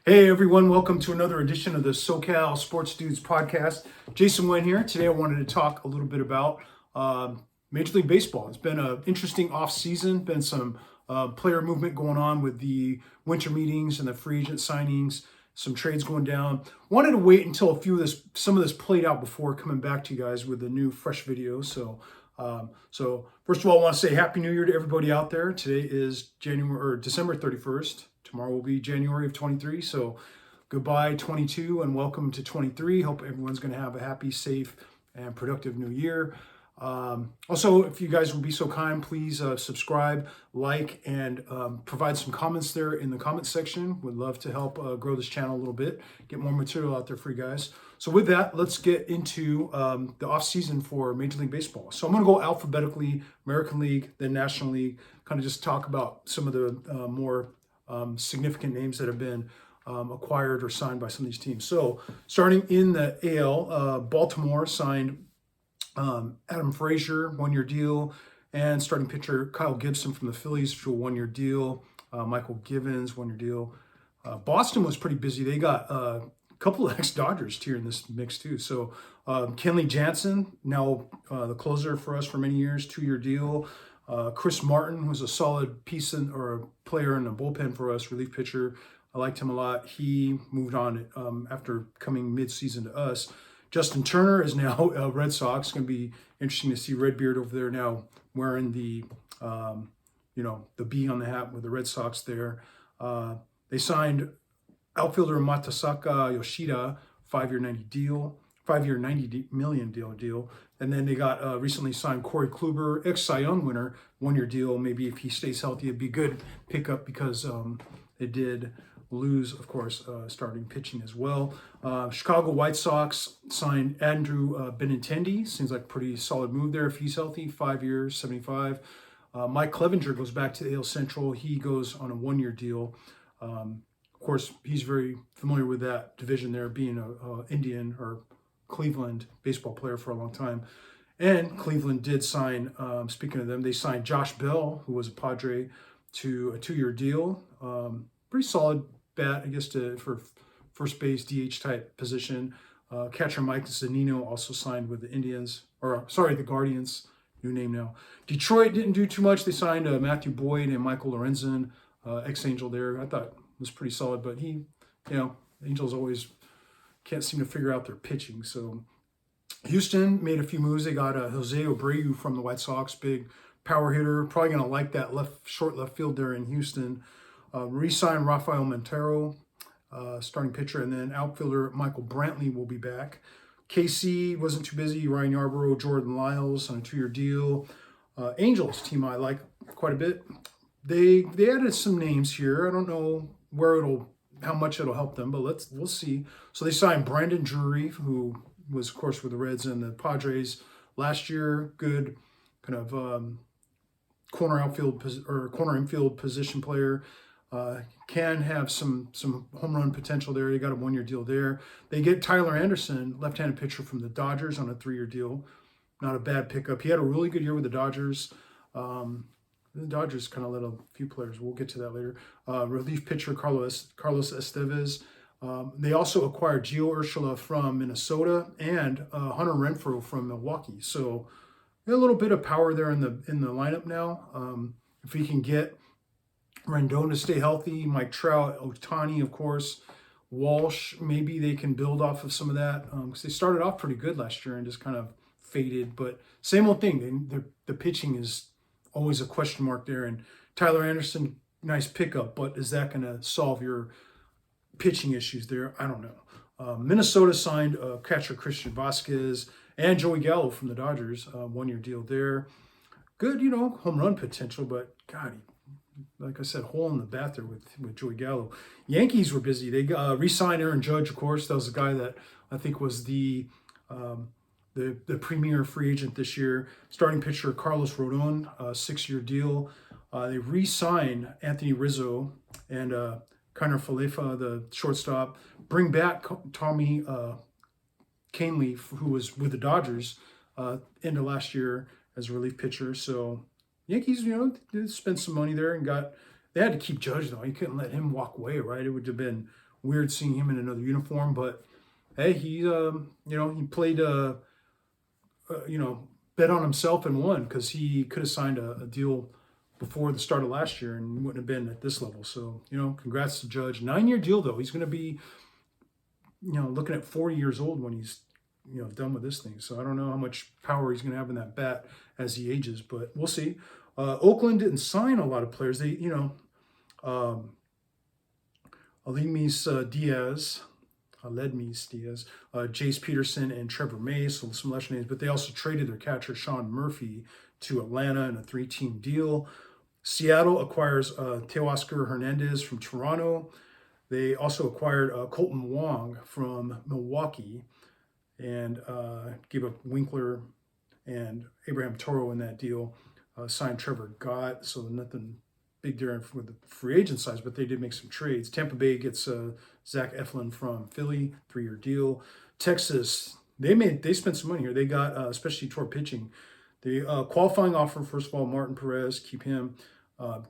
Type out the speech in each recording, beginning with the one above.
Hey everyone, welcome to another edition of the SoCal Sports Dudes podcast. Jason Nguyen here. Today I wanted to talk a little bit about Major League Baseball. It's been an interesting off season, been some player movement going on with the winter meetings and the free agent signings, some trades going down. Wanted to wait until some of this played out before coming back to you guys with a new fresh video. So first of all, I want to say Happy New Year to everybody out there. Today is December 31st. Tomorrow will be January of 23. So goodbye 22 and welcome to 23. Hope everyone's going to have a happy, safe, and productive new year. Also, if you guys will be so kind, please subscribe, like, and provide some comments there in the comment section. Would love to help grow this channel a little bit, get more material out there for you guys. So with that, let's get into the off season for Major League Baseball. So I'm going to go alphabetically, American League, then National League, kind of just talk about some of the more significant names that have been acquired or signed by some of these teams. So starting in the AL, Baltimore signed Adam Frazier, one-year deal, and starting pitcher Kyle Gibson from the Phillies to a one-year deal. Michael Givens, one-year deal. Boston was pretty busy. They got a couple of ex-Dodgers here in this mix too. So Kenley Jansen, now the closer for us for many years, two-year deal. Chris Martin was a solid piece or a player in the bullpen for us, relief pitcher. I liked him a lot. He moved on after coming mid-season to us. Justin Turner is now a Red Sox. It's going to be interesting to see Redbeard over there now wearing the B on the hat with the Red Sox there. They signed outfielder Matasaka Yoshida, 5-year $90 million deal. And then they got recently signed Corey Kluber, ex-Cy Young winner, one-year deal. Maybe if he stays healthy, it'd be a good pickup because they did lose, of course, starting pitching as well. Chicago White Sox signed Andrew Benintendi. Seems like a pretty solid move there if he's healthy. 5 years, 75. Mike Clevenger goes back to AL Central. He goes on a one-year deal. Of course, he's very familiar with that division there, being an Indian or Cleveland baseball player for a long time. And Cleveland did sign, speaking of them, they signed Josh Bell, who was a Padre, to a two-year deal. Pretty solid bat, I guess, for first base DH type position. Catcher Mike Zunino also signed with the Guardians, new name now. Detroit didn't do too much. They signed Matthew Boyd and Michael Lorenzen, ex-Angel there. I thought was pretty solid, but Angels always can't seem to figure out their pitching. So Houston made a few moves. They got Jose Abreu from the White Sox, big power hitter. Probably going to like that short left field there in Houston. Re-signed Rafael Montero, starting pitcher, and then outfielder Michael Brantley will be back. KC wasn't too busy. Ryan Yarbrough, Jordan Lyles on a two-year deal. Angels team I like quite a bit. They added some names here. I don't know how much it'll help them, but we'll see. So they signed Brandon Drury, who was, of course, with the Reds and the Padres last year. Good kind of corner infield position player. Can have some home run potential there. They got a one-year deal there. They get Tyler Anderson, left-handed pitcher from the Dodgers, on a three-year deal. Not a bad pickup. He had a really good year with the Dodgers. The Dodgers kind of let a few players. We'll get to that later. Relief pitcher Carlos Estevez. They also acquired Gio Urshela from Minnesota and Hunter Renfroe from Milwaukee. So a little bit of power there in the lineup now. If we can get Rendon to stay healthy, Mike Trout, Ohtani, of course, Walsh, maybe they can build off of some of that because they started off pretty good last year and just kind of faded. But same old thing. The pitching is always a question mark there. And Tyler Anderson, nice pickup, but is that going to solve your pitching issues there? I don't know. Minnesota signed catcher Christian Vasquez and Joey Gallo from the Dodgers, one-year deal there. Good, home run potential, but God, like I said, hole in the bat there with Joey Gallo. Yankees were busy. They re-signed Aaron Judge, of course. That was the guy that I think was the premier free agent this year. Starting pitcher Carlos Rodon, a 6-year deal. They re-signed Anthony Rizzo and Kiner Falefa, the shortstop. Bring back Tommy Kahnle, who was with the Dodgers into last year as a relief pitcher. So Yankees, did spend some money there and they had to keep Judge though. You couldn't let him walk away, right? It would have been weird seeing him in another uniform, but hey, he played, bet on himself and won because he could have signed a deal before the start of last year and wouldn't have been at this level. So, congrats to Judge. 9-year deal, though. He's going to be, looking at 40 years old when he's, done with this thing. So I don't know how much power he's going to have in that bat as he ages, but we'll see. Oakland didn't sign a lot of players. They, Aledmys Diaz, Jace Peterson, and Trevor May, so some lesser names, but they also traded their catcher, Sean Murphy, to Atlanta in a 3-team deal. Seattle acquires Teoscar Hernandez from Toronto. They also acquired Colton Wong from Milwaukee and gave up Winkler and Abraham Toro in that deal. Signed Trevor Gott, so nothing big there with the free agent size, but they did make some trades. Tampa Bay gets Zach Eflin from Philly, 3-year deal. Texas, they spent some money here. They got especially toward pitching. The qualifying offer, first of all, Martin Perez, keep him.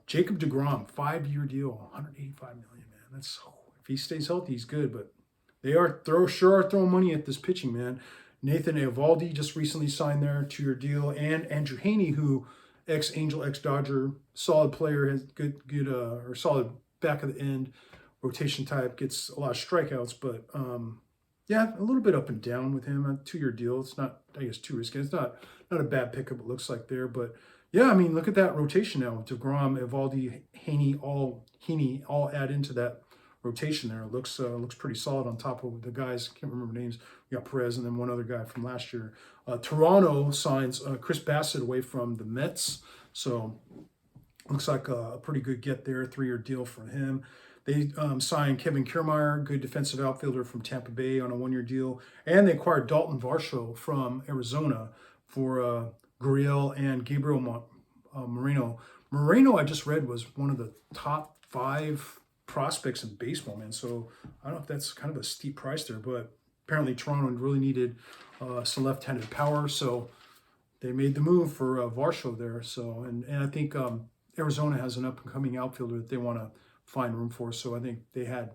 Jacob deGrom, 5-year deal, $185 million, man. If he stays healthy, he's good, but they are throwing money at this pitching, man. Nathan Eovaldi just recently signed their 2-year deal, and Andrew Haney, who ex-Angel, ex-Dodger, solid player, has good or solid back of the end rotation type, gets a lot of strikeouts, but yeah, a little bit up and down with him. A 2-year deal. It's not, I guess, too risky. It's not a bad pickup, it looks like there, but yeah, I mean, look at that rotation now. deGrom, Eovaldi, Haney all add into that rotation there. It looks pretty solid on top of the guys. Can't remember names. We got Perez and then one other guy from last year. Toronto signs Chris Bassett away from the Mets, so looks like a pretty good get there. 3-year deal for him. They signed Kevin Kiermaier, good defensive outfielder from Tampa Bay, on a 1-year deal, and they acquired Dalton Varsho from Arizona for Gurriel and Gabriel Moreno. Moreno, I just read, was one of the top 5 prospects in baseball, man. So I don't know if that's kind of a steep price there, but apparently Toronto really needed some left-handed power, so they made the move for Varsho there. So and I think Arizona has an up-and-coming outfielder that they want to find room for. So I think they had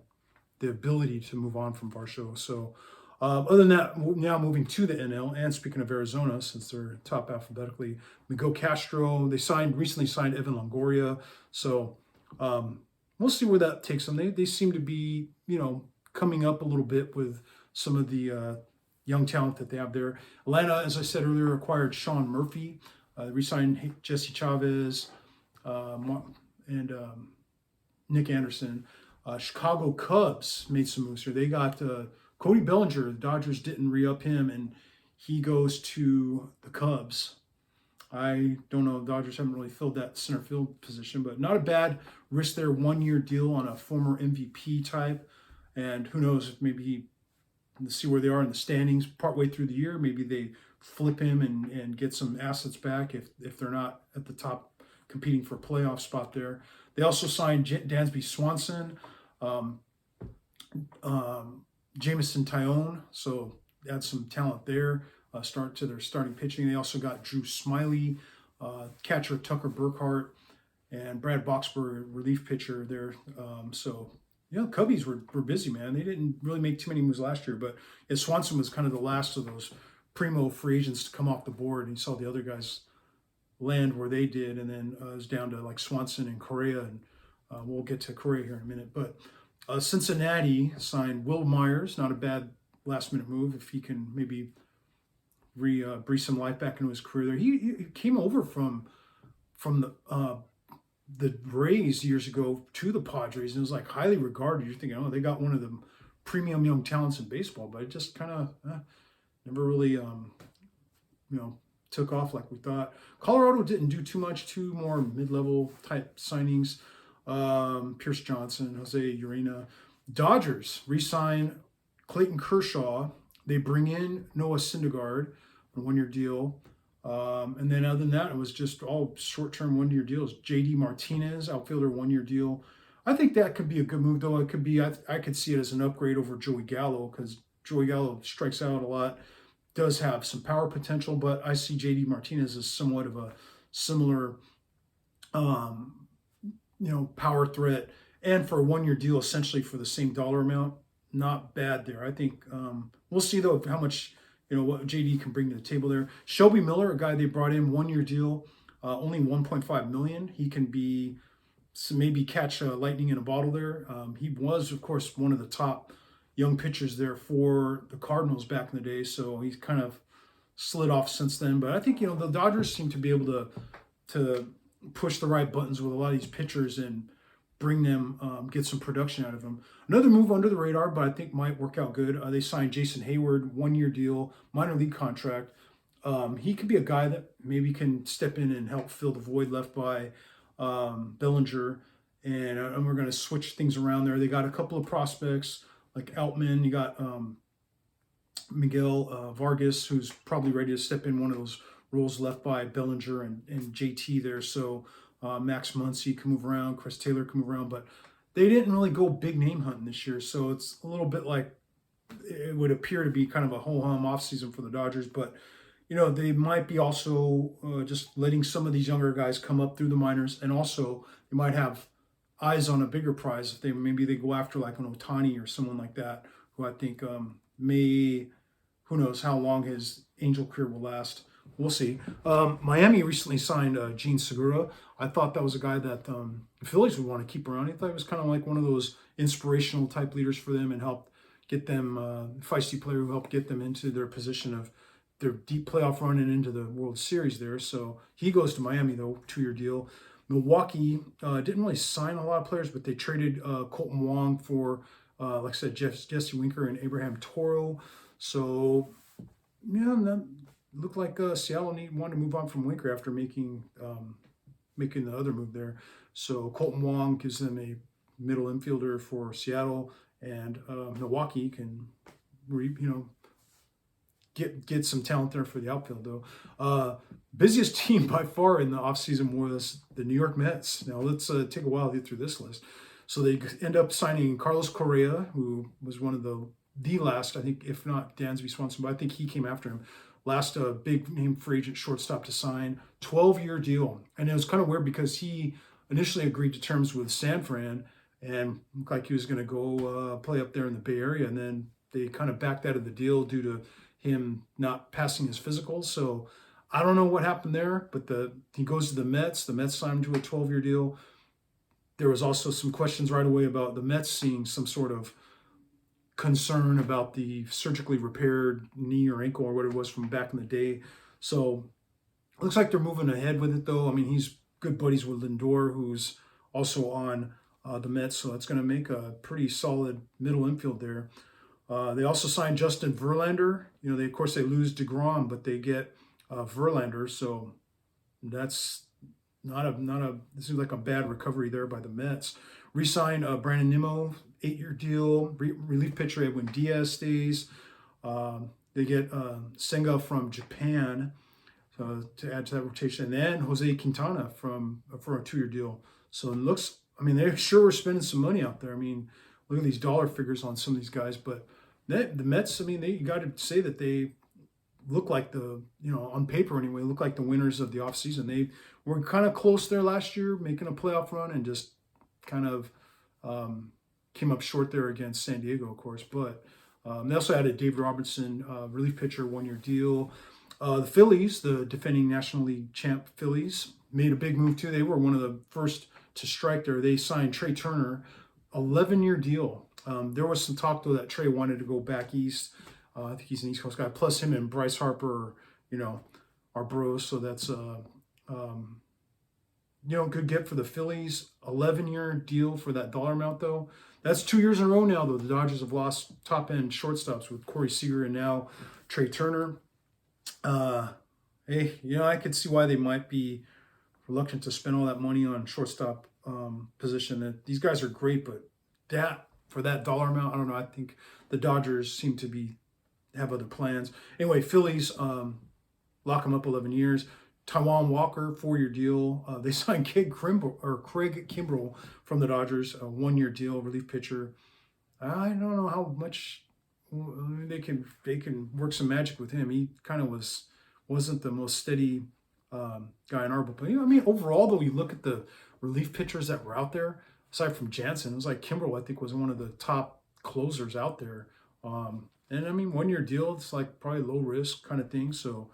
the ability to move on from Varsho. So other than that, now moving to the NL, and speaking of Arizona, since they're top alphabetically, Miguel Castro, they recently signed Evan Longoria. So we'll see where that takes them. They seem to be, coming up a little bit with some of the young talent that they have there. Atlanta, as I said earlier, acquired Sean Murphy. Re-signed Jesse Chavez and Nick Anderson. Chicago Cubs made some moves here. They got Cody Bellinger. The Dodgers didn't re-up him, and he goes to the Cubs. I don't know. The Dodgers haven't really filled that center field position, but not a bad risk there. 1-year deal on a former MVP type, and who knows if maybe let's see where they are in the standings partway through the year. Maybe they flip him and get some assets back if they're not at the top competing for a playoff spot there. They also signed Dansby Swanson, Jameson Tyone, so add some talent there. Start to their starting pitching. They also got Drew Smiley, catcher Tucker Burkhart, and Brad Boxberg, relief pitcher there. So Cubbies were busy, man. They didn't really make too many moves last year, but Swanson was kind of the last of those primo free agents to come off the board, and you saw the other guys land where they did, and then it was down to like Swanson and Correa, and we'll get to Correa here in a minute. But Cincinnati signed Will Myers, not a bad last-minute move if he can maybe breathe some life back into his career there. He came over from the Rays years ago to the Padres, and was like highly regarded. You're thinking, oh, they got one of the premium young talents in baseball, but it just kind of never really took off like we thought. Colorado didn't do too much. 2 more mid-level type signings. Pierce Johnson, Jose Urena. Dodgers re-sign Clayton Kershaw. They bring in Noah Syndergaard on a 1-year deal. And then other than that, it was just all short-term 1-year deals. JD Martinez, outfielder, 1-year deal. I think that could be a good move, though. It could be, I could see it as an upgrade over Joey Gallo, because Joey Gallo strikes out a lot, does have some power potential, but I see JD Martinez as somewhat of a similar, power threat and for a 1 year deal, essentially for the same dollar amount, not bad there. I think we'll see though how much what JD can bring to the table there. Shelby Miller, a guy they brought in, 1 year deal, only 1.5 million. He can be maybe catch lightning in a bottle there. He was, of course, one of the top young pitchers there for the Cardinals back in the day. So he's kind of slid off since then. But I think the Dodgers seem to be able to push the right buttons with a lot of these pitchers and bring them, get some production out of them. Another move under the radar, but I think might work out good. They signed Jason Hayward, 1 year deal, minor league contract. He could be a guy that maybe can step in and help fill the void left by Bellinger. And we're going to switch things around there. They got a couple of prospects like Outman. You got Miguel Vargas, who's probably ready to step in one of those roles left by Bellinger and JT there. So Max Muncy can move around, Chris Taylor can move around, but they didn't really go big name hunting this year. So it's a little bit like it would appear to be kind of a ho-hum offseason for the Dodgers. But, they might be also just letting some of these younger guys come up through the minors. And also they might have eyes on a bigger prize if maybe they go after like an Ohtani or someone like that, who I think who knows how long his Angel career will last. We'll see. Miami recently signed Gene Segura. I thought that was a guy that the Phillies would want to keep around. I thought he was kind of like one of those inspirational type leaders for them and helped get them, feisty player who helped get them into their position of their deep playoff run and into the World Series there. So he goes to Miami, though, 2-year deal. Milwaukee didn't really sign a lot of players, but they traded Colton Wong for, like I said, Jesse Winker and Abraham Toro. So, that looked like Seattle wanted to move on from Winker after making the other move there. So Colton Wong gives them a middle infielder for Seattle, and Milwaukee can, get some talent there for the outfield though. Busiest team by far in the offseason was the New York Mets. Now let's take a while to get through this list. So they end up signing Carlos Correa, who was one of the last, I think, if not Dansby Swanson, but I think he came after him. Last big name free agent shortstop to sign, 12-year deal. And it was kind of weird because he initially agreed to terms with San Fran and looked like he was going to go play up there in the Bay Area. And then they kind of backed out of the deal due to him not passing his physicals. So I don't know what happened there, but he goes to the Mets. The Mets signed him to a 12-year deal. There was also some questions right away about the Mets seeing some sort of concern about the surgically repaired knee or ankle or whatever it was from back in the day. So it looks like they're moving ahead with it though. I mean, he's good buddies with Lindor, who's also on the Mets. So it's going to make a pretty solid middle infield there. They also signed Justin Verlander. Of course they lose DeGrom, but they get Verlander. So that's this is like a bad recovery there by the Mets. Re-sign Brandon Nimmo, 8-year deal. Relief pitcher Edwin Diaz stays. They get Senga from Japan to add to that rotation. And then Jose Quintana for a 2-year deal. So it looks, they sure were spending some money out there. Look at these dollar figures on some of these guys. But the Mets, you got to say that they look like on paper anyway, look like the winners of the offseason. They were kind of close there last year, making a playoff run, and just kind of came up short there against San Diego, of course. But they also added David Robertson, relief pitcher, 1-year deal. The Phillies, the defending National League champ Phillies, made a big move too. They were one of the first to strike there. They signed Trey Turner, 11-year deal. There was some talk though that Trey wanted to go back east. I think he's an East Coast guy. Plus him and Bryce Harper, are bros. So that's good get for the Phillies. 11-year deal for that dollar amount though. That's 2 years in a row now though. The Dodgers have lost top end shortstops with Corey Seager and now Trey Turner. Hey, I could see why they might be reluctant to spend all that money on shortstop position. That these guys are great, but for that dollar amount, I don't know. I think the Dodgers seem to have other plans. Anyway, Phillies lock him up 11 years. Taijuan Walker, 4-year deal. They signed Craig Kimbrell from the Dodgers, a 1-year deal, relief pitcher. I don't know how much they can work some magic with him. He kind of wasn't the most steady guy in our bullpen. Overall though, you look at the relief pitchers that were out there. aside from Jansen, it was like Kimbrel, I think, was one of the top closers out there. And I mean, 1 year deal, it's like probably low risk kind of thing. So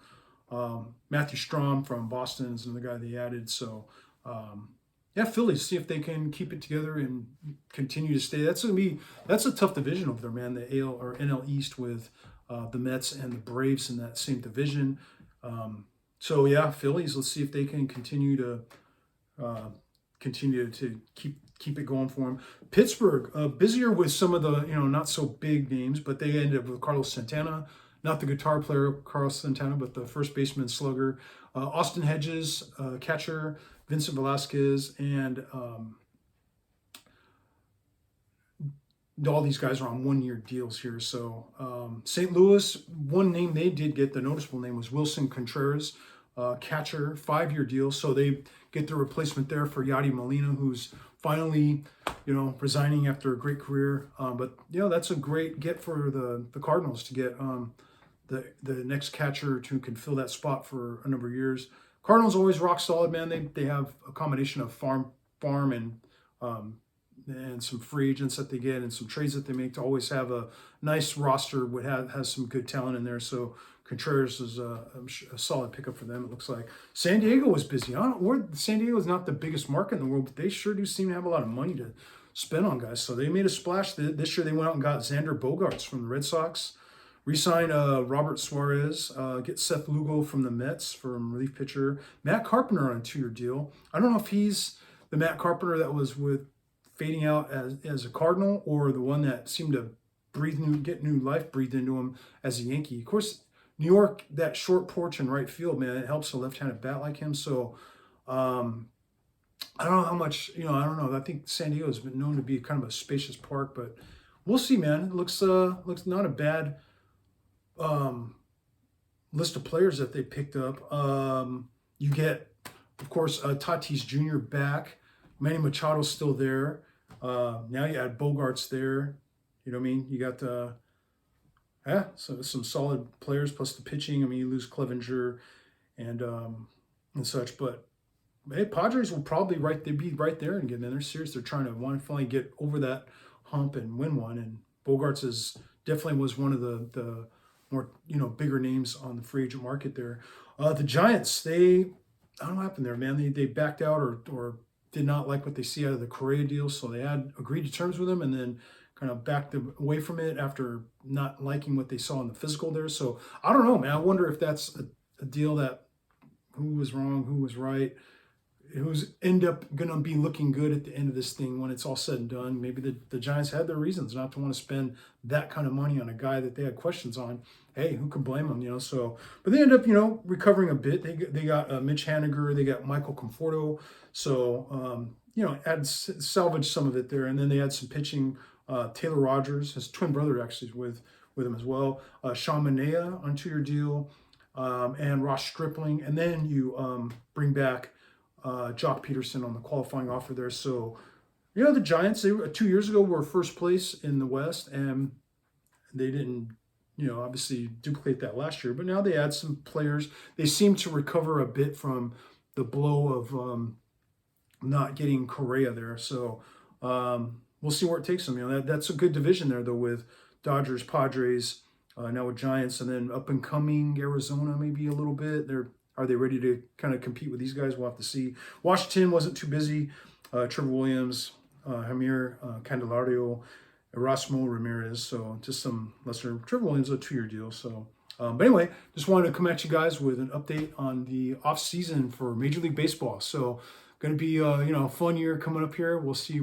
Matthew Strom from Boston is another guy they added. So yeah, Phillies, see if they can keep it together and continue to stay. That's a tough division over there, man. The AL or NL East with the Mets and the Braves in that same division. So yeah, Phillies. Let's see if they can continue to keep it going for them. Pittsburgh, busier with some of the not so big names, but they ended up with Carlos Santana, not the guitar player Carlos Santana, but the first baseman slugger, Austin Hedges, catcher Vincent Velasquez, and all these guys are on 1 year deals here. So St. Louis, one name they did get, the noticeable name was Wilson Contreras, catcher, 5 year deal. So they get the replacement there for Yadi Molina, who's finally, resigning after a great career. But that's a great get for the Cardinals to get the next catcher who can fill that spot for a number of years. Cardinals always rock solid, man. They have a combination of farm and some free agents that they get and some trades that they make to always have a nice roster. Has some good talent in there. So Contreras is a solid pickup for them, it looks like. San Diego was busy. San Diego is not the biggest market in the world, but they sure do seem to have a lot of money to spend on guys. So they made a splash. This year they went out and got Xander Bogaerts from the Red Sox. Re-sign Robert Suarez, get Seth Lugo from the Mets from relief pitcher. Matt Carpenter on a 2 year deal. I don't know if he's the Matt Carpenter that was fading out as a Cardinal, or the one that seemed to get new life breathed into him as a Yankee. Of course, New York, that short porch in right field, man, it helps a left-handed bat like him. So I don't know how much, I don't know. I think San Diego has been known to be kind of a spacious park, but we'll see, man. It looks not a bad list of players that they picked up. You get, of course, Tatis Jr. back. Manny Machado's still there. Now you add Bogarts there. You know what I mean? You got so some solid players plus the pitching. I mean, you lose Clevenger and such, but hey, Padres will probably be right there and get in. They're serious. They're trying to finally get over that hump and win one. And Bogarts definitely was one of the more bigger names on the free agent market there. The Giants, I don't know what happened there, man. They backed out or did not like what they see out of the Correa deal, so they had agreed to terms with him and then kind of backed away from it after not liking what they saw in the physical there. So I don't know, man. I wonder if that's a deal that who was wrong, who was right, who's end up going to be looking good at the end of this thing when it's all said and done. Maybe the Giants had their reasons not to want to spend that kind of money on a guy that they had questions on. Hey, who can blame them, So, but they end up, recovering a bit. They got Mitch Haniger, they got Michael Conforto. So, salvage some of it there. And then they had some pitching. Taylor Rogers, his twin brother actually is with him as well. Sean Manaea on 2 year deal, and Ross Stripling. And then you bring back Jock Peterson on the qualifying offer there. So, the Giants, 2 years ago were first place in the West, and they didn't, obviously duplicate that last year. But now they add some players. They seem to recover a bit from the blow of not getting Correa there. So we'll see where it takes them. That's a good division there, though, with Dodgers, Padres, now with Giants, and then up and coming Arizona maybe a little bit. Are they ready to kind of compete with these guys? We'll have to see. Washington wasn't too busy. Trevor Williams, Javier Candelario, Erasmo Ramirez. So just some lesser. Trevor Williams, a 2 year deal. So, but anyway, just wanted to come at you guys with an update on the off season for Major League Baseball. So, going to be a fun year coming up here. We'll see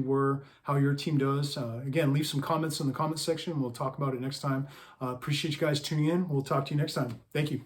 how your team does. Again, leave some comments in the comment section. We'll talk about it next time. Appreciate you guys tuning in. We'll talk to you next time. Thank you.